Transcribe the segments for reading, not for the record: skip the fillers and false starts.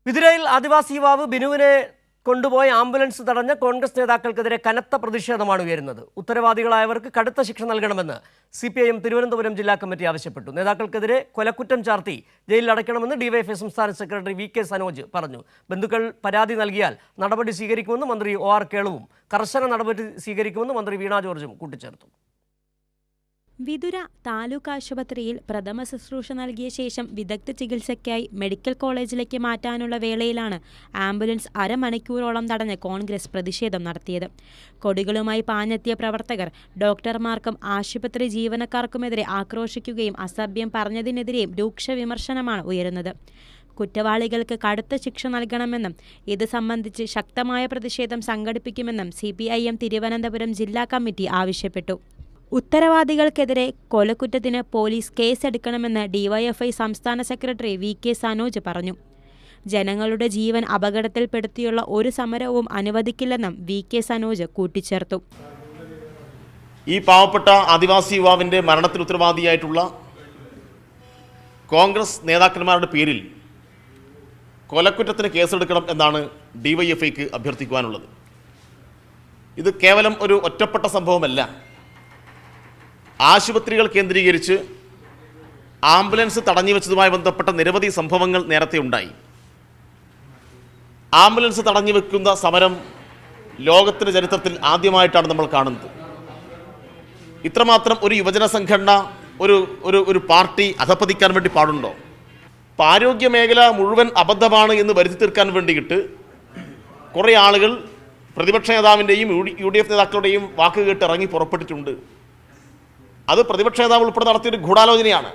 വിതുരയിൽ ആദിവാസി യുവാവ് ബിനുവിനെ കൊണ്ടുപോയ ആംബുലൻസ് തടഞ്ഞ കോൺഗ്രസ് നേതാക്കൾക്കെതിരെ കനത്ത പ്രതിഷേധമാണ് ഉയരുന്നത്. ഉത്തരവാദികളായവർക്ക് കടുത്ത ശിക്ഷ നൽകണമെന്ന് CPIM തിരുവനന്തപുരം ജില്ലാ കമ്മിറ്റി ആവശ്യപ്പെട്ടു. നേതാക്കൾക്കെതിരെ കൊലക്കുറ്റം ചാർത്തി ജയിലിൽ അടയ്ക്കണമെന്ന് DYFI സംസ്ഥാന സെക്രട്ടറി VK സനോജ് പറഞ്ഞു. ബന്ധുക്കൾ പരാതി നൽകിയാൽ നടപടി സ്വീകരിക്കുമെന്ന് മന്ത്രി OR കേളുവും കർശന നടപടി സ്വീകരിക്കുമെന്ന് മന്ത്രി വീണ ജോർജും കൂട്ടിച്ചേർത്തു. വിതുര താലൂക്ക് ആശുപത്രിയിൽ പ്രഥമ ശുശ്രൂഷ നൽകിയ ശേഷം വിദഗ്ധ ചികിത്സയ്ക്കായി മെഡിക്കൽ കോളേജിലേക്ക് മാറ്റാനുള്ള വേളയിലാണ് ആംബുലൻസ് അരമണിക്കൂറോളം തടഞ്ഞ് കോൺഗ്രസ് പ്രതിഷേധം നടത്തിയത്. കൊടികളുമായി പാഞ്ഞെത്തിയ പ്രവർത്തകർ ഡോക്ടർമാർക്കും ആശുപത്രി ജീവനക്കാർക്കുമെതിരെ ആക്രോശിക്കുകയും അസഭ്യം പറഞ്ഞതിനെതിരെയും രൂക്ഷ വിമർശനമാണ് ഉയരുന്നത്. കുറ്റവാളികൾക്ക് കടുത്ത ശിക്ഷ നൽകണമെന്നും ഇത് സംബന്ധിച്ച് ശക്തമായ പ്രതിഷേധം സംഘടിപ്പിക്കുമെന്നും CPIM തിരുവനന്തപുരം ജില്ലാ കമ്മിറ്റി ആവശ്യപ്പെട്ടു. ഉത്തരവാദികൾക്കെതിരെ കൊലക്കുറ്റത്തിന് പോലീസ് കേസെടുക്കണമെന്ന് DYFI സംസ്ഥാന സെക്രട്ടറി VK സനോജ് പറഞ്ഞു. ജനങ്ങളുടെ ജീവൻ അപകടത്തിൽപ്പെടുത്തിയുള്ള ഒരു സമരവും അനുവദിക്കില്ലെന്നും VK സനോജ് കൂട്ടിച്ചേർത്തു. ഈ പാവപ്പെട്ട ആദിവാസി യുവാവിൻ്റെ മരണത്തിന് ഉത്തരവാദിയായിട്ടുള്ള കോൺഗ്രസ് നേതാക്കന്മാരുടെ പേരിൽ കൊലക്കുറ്റത്തിന് കേസെടുക്കണം എന്നാണ് DYFIക്ക് അഭ്യർത്ഥിക്കുവാനുള്ളത്. ഇത് കേവലം ഒരു ഒറ്റപ്പെട്ട സംഭവമല്ല. ആശുപത്രികൾ കേന്ദ്രീകരിച്ച് ആംബുലൻസ് തടഞ്ഞു വെച്ചതുമായി ബന്ധപ്പെട്ട നിരവധി സംഭവങ്ങൾ നേരത്തെ ഉണ്ടായി. ആംബുലൻസ് തടഞ്ഞു വെക്കുന്ന സമരം ലോകത്തിൻ്റെ ചരിത്രത്തിൽ ആദ്യമായിട്ടാണ് നമ്മൾ കാണുന്നത്. ഇത്രമാത്രം ഒരു യുവജന സംഘടന ഒരു പാർട്ടി അധപ്പതിക്കാൻ വേണ്ടി പാടുണ്ടോ? അപ്പോൾ ആരോഗ്യ മേഖല മുഴുവൻ അബദ്ധമാണ് എന്ന് വരുത്തി തീർക്കാൻ വേണ്ടിയിട്ട് കുറേ ആളുകൾ പ്രതിപക്ഷ നേതാവിൻ്റെയും UDF നേതാക്കളുടെയും വാക്ക് കേട്ട് ഇറങ്ങി പുറപ്പെട്ടിട്ടുണ്ട്. അത് പ്രതിപക്ഷ നേതാവ് ഉൾപ്പെടെ നടത്തിയൊരു ഗൂഢാലോചനയാണ്.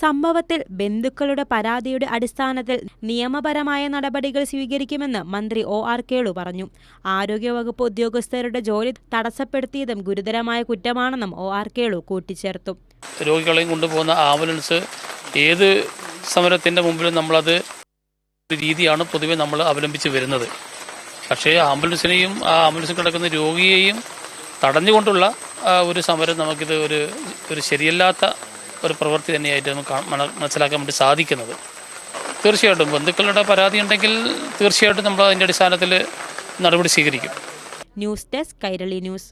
സംഭവത്തിൽ ബന്ധുക്കളുടെ പരാതിയുടെ അടിസ്ഥാനത്തിൽ നിയമപരമായ നടപടികൾ സ്വീകരിക്കുമെന്ന് മന്ത്രി OR കേളു പറഞ്ഞു. ആരോഗ്യവകുപ്പ് ഉദ്യോഗസ്ഥരുടെ ജോലി തടസ്സപ്പെടുത്തിയതും ഗുരുതരമായ കുറ്റമാണെന്നും OR കേളു കൂട്ടിച്ചേർത്തു. രോഗികളെയും കൊണ്ടുപോകുന്ന ആംബുലൻസ് ഏത് സമരത്തിൻ്റെ മുമ്പിലും നമ്മളത് ഒരു രീതിയാണ് പൊതുവെ നമ്മൾ അവലംബിച്ച് വരുന്നത്. പക്ഷേ ആംബുലൻസിനെയും ആ ആംബുലൻസിൽ കിടക്കുന്ന രോഗിയെയും തടഞ്ഞുകൊണ്ടുള്ള ഒരു സമരം നമുക്കിത് ഒരു ശരിയല്ലാത്ത ഒരു പ്രവൃത്തി തന്നെയായിട്ട് നമുക്ക് മനസ്സിലാക്കാൻ വേണ്ടി സാധിക്കുന്നത്. തീർച്ചയായിട്ടും ബന്ധുക്കളുടെ പരാതി ഉണ്ടെങ്കിൽ തീർച്ചയായിട്ടും നമ്മൾ അതിൻ്റെ അടിസ്ഥാനത്തിൽ നടപടി സ്വീകരിക്കും. News desk Kairali news.